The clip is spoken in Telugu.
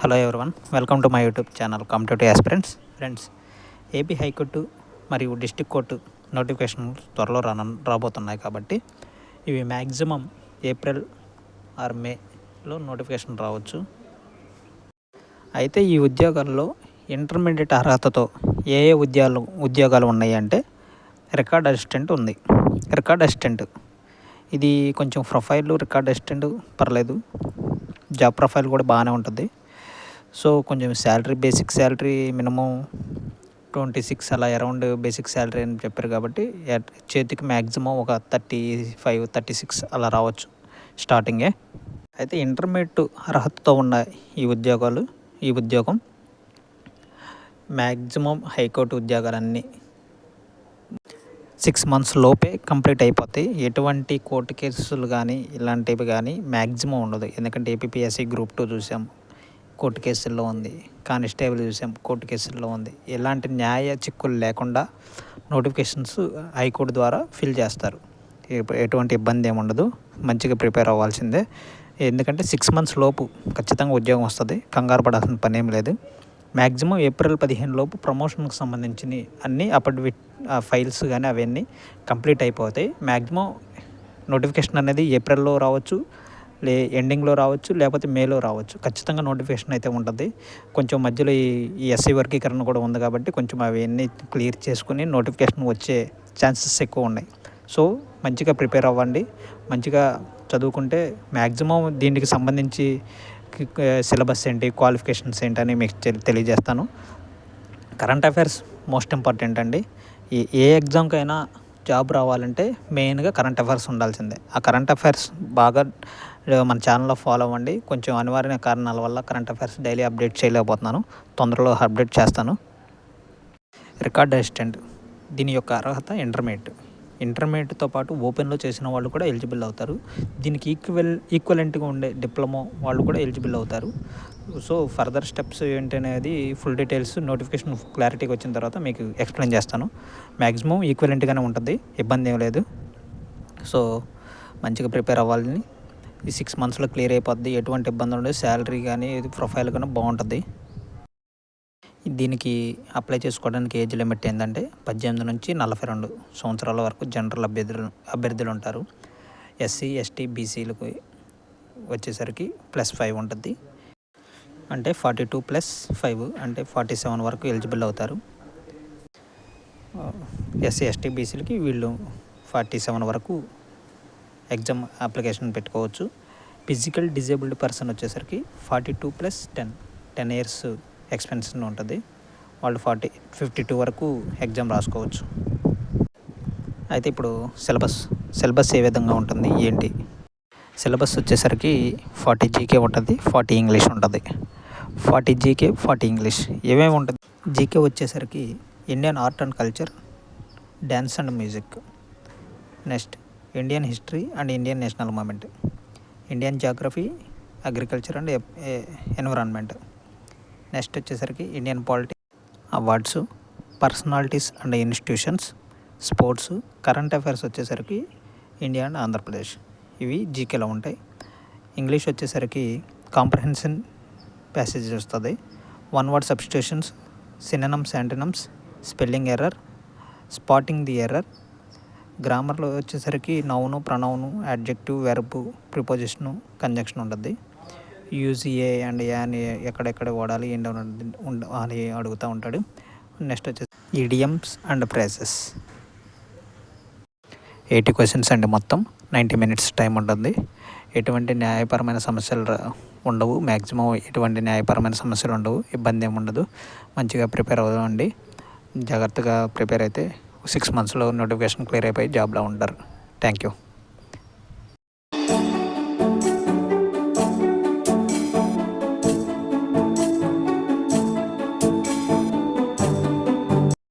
Hello everyone, welcome to my YouTube channel competitive aspirants. Friends, AP high court మరియు డిస్ట్రిక్ట్ కోర్టు నోటిఫికేషన్ త్వరలో రాబోతున్నాయి కాబట్టి ఇవి మ్యాక్సిమం ఏప్రిల్ ఆర్ మేలో నోటిఫికేషన్ రావచ్చు. అయితే ఈ ఉద్యోగాల్లో ఇంటర్మీడియట్ అర్హతతో ఏ ఏ ఉద్యోగాలు ఉన్నాయి అంటే రికార్డ్ అసిస్టెంట్ ఉంది. రికార్డ్ అసిస్టెంట్ ఇది కొంచెం ప్రొఫైల్ రికార్డ్ అసిస్టెంట్ పర్లేదు, జాబ్ ప్రొఫైల్ కూడా బాగానే ఉంటుంది. సో కొంచెం శాలరీ, బేసిక్ శాలరీ మినిమం 26 అలా అరౌండ్ బేసిక్ శాలరీ అని చెప్పారు కాబట్టి చేతికి మ్యాక్సిమం ఒక 35, 36 అలా రావచ్చు స్టార్టింగే. అయితే ఇంటర్మీడియట్ అర్హతతో ఉన్న ఈ ఉద్యోగం మ్యాక్సిమం హైకోర్టు ఉద్యోగాలన్నీ 6 months లోపే కంప్లీట్ అయిపోతాయి. ఎటువంటి కోర్టు కేసులు కానీ ఇలాంటివి కానీ మ్యాక్సిమం ఉండదు. ఎందుకంటే ఏపీపీఎస్సీ గ్రూప్ 2 చూసాం, కోర్టు కేసుల్లో ఉంది. కానిస్టేబుల్ చూసాం, కోర్టు కేసుల్లో ఉంది. ఎలాంటి న్యాయ చిక్కులు లేకుండా నోటిఫికేషన్స్ హైకోర్టు ద్వారా ఫిల్ చేస్తారు. ఎటువంటి ఇబ్బంది ఏమి ఉండదు. మంచిగా ప్రిపేర్ అవ్వాల్సిందే. ఎందుకంటే 6 months లోపు ఖచ్చితంగా ఉద్యోగం వస్తుంది. కంగారు పడాల్సిన పని ఏం లేదు. మ్యాక్సిమం ఏప్రిల్ 15 లోపు ప్రమోషన్కి సంబంధించిన అన్నీ అప్పటి ఫైల్స్ కానీ అవన్నీ కంప్లీట్ అయిపోతాయి. మ్యాక్సిమం నోటిఫికేషన్ అనేది ఏప్రిల్లో రావచ్చు, ఎండింగ్లో రావచ్చు, లేకపోతే మేలో రావచ్చు. ఖచ్చితంగా నోటిఫికేషన్ అయితే ఉంటుంది. కొంచెం మధ్యలో ఈ ఎస్సీ వర్గీకరణ కూడా ఉంది కాబట్టి కొంచెం అవన్నీ క్లియర్ చేసుకుని నోటిఫికేషన్ వచ్చే ఛాన్సెస్ ఎక్కువ ఉన్నాయి. సో మంచిగా ప్రిపేర్ అవ్వండి. మంచిగా చదువుకుంటే మ్యాక్సిమం దీనికి సంబంధించి సిలబస్ ఏంటి, క్వాలిఫికేషన్స్ ఏంటని మీకు తెలియజేస్తాను. కరెంట్ అఫైర్స్ మోస్ట్ ఇంపార్టెంట్ అండి. ఏ ఎగ్జామ్కైనా జాబ్ రావాలంటే మెయిన్గా కరెంట్ అఫైర్స్ ఉండాల్సిందే. ఆ కరెంట్ అఫైర్స్ బాగా మన ఛానల్లో ఫాలో అవ్వండి. కొంచెం అనివార్య కారణాల వల్ల కరెంట్ అఫైర్స్ డైలీ అప్డేట్ చేయలేకపోతున్నాను. తొందరలో అప్డేట్ చేస్తాను. రికార్డ్ అసిస్టెంట్ దీని యొక్క అర్హత ఇంటర్మీడియట్తో పాటు ఓపెన్లో చేసిన వాళ్ళు కూడా ఎలిజిబుల్ అవుతారు. దీనికి ఈక్వలెంట్గా ఉండే డిప్లొమా వాళ్ళు కూడా ఎలిజిబుల్ అవుతారు. సో ఫర్దర్ స్టెప్స్ ఏంటనేది ఫుల్ డీటెయిల్స్ నోటిఫికేషన్ క్లారిటీగా వచ్చిన తర్వాత మీకు ఎక్స్ప్లెయిన్ చేస్తాను. మ్యాక్సిమం ఈక్వలెంట్గానే ఉంటుంది, ఇబ్బంది ఏం లేదు. సో మంచిగా ప్రిపేర్ అవ్వాలని. ఈ 6 monthsలో క్లియర్ అయిపోద్ది. ఎటువంటి ఇబ్బంది ఉండదు. శాలరీ కానీ ప్రొఫైల్ కానీ బాగుంటుంది. దీనికి అప్లై చేసుకోవడానికి ఏజ్ లిమిట్ ఏంటంటే 18 నుంచి 42 సంవత్సరాల వరకు జనరల్ అభ్యర్థులు ఉంటారు. ఎస్సీ, ఎస్టీ, బీసీలకు వచ్చేసరికి +5 ఉంటుంది. అంటే 42 + 5 అంటే 47 వరకు ఎలిజిబుల్ అవుతారు. ఎస్సీ, ఎస్టీ, బీసీలకి వీళ్ళు 47 వరకు ఎగ్జామ్ అప్లికేషన్ పెట్టుకోవచ్చు. ఫిజికల్ డిజేబుల్డ్ పర్సన్ వచ్చేసరికి 42 + 10 years ఎక్స్పెన్షన్ ఉంటుంది. వాళ్ళు 52 వరకు ఎగ్జామ్ రాసుకోవచ్చు. అయితే ఇప్పుడు సిలబస్ ఏ విధంగా ఉంటుంది ఏంటి? సిలబస్ వచ్చేసరికి 40 జీకే ఉంటుంది, 40 ఇంగ్లీష్ ఉంటుంది. 40 జీకే, 40 ఇంగ్లీష్. ఏమేమి ఉంటుంది? జీకే వచ్చేసరికి Indian art and culture, dance and music. Next Indian history and Indian national movement, Indian geography, agriculture and environment. Next వచ్చేసరికి Indian politics, awards, personalities and institutions, sports. Current affairs వచ్చేసరికి ఇండియా అండ్ ఆంధ్రప్రదేశ్. ఇవి జీకేలో ఉంటాయి. ఇంగ్లీష్ వచ్చేసరికి కాంప్రహెన్షన్ ప్యాసేజ్ వస్తుంది. 1 word substitutions, synonyms, antonyms, spelling error, spotting the error. గ్రామర్లో వచ్చేసరికి noun, pronoun, adjective, verb, preposition, conjunction ఉంటుంది. యూజిఏ అండ్ ఏ అని ఎక్కడెక్కడ వాడాలి ఏంటి అని అడుగుతూ ఉంటాడు. నెక్స్ట్ వచ్చేసి ఈడియమ్స్ అండ్ ఫ్రేజెస్. 80 questions అండి. మొత్తం 90 minutes టైం ఉంటుంది. ఎటువంటి న్యాయపరమైన సమస్యలు ఉండవు. మ్యాక్సిమం ఎటువంటి న్యాయపరమైన సమస్యలు ఉండవు, ఇబ్బంది ఏమి ఉండదు. మంచిగా ప్రిపేర్ అవ్వండి. జాగ్రత్తగా ప్రిపేర్ అయితే 6 monthsలో నోటిఫికేషన్ క్లియర్ అయిపోయి జాబ్లో ఉంటారు. Thank you.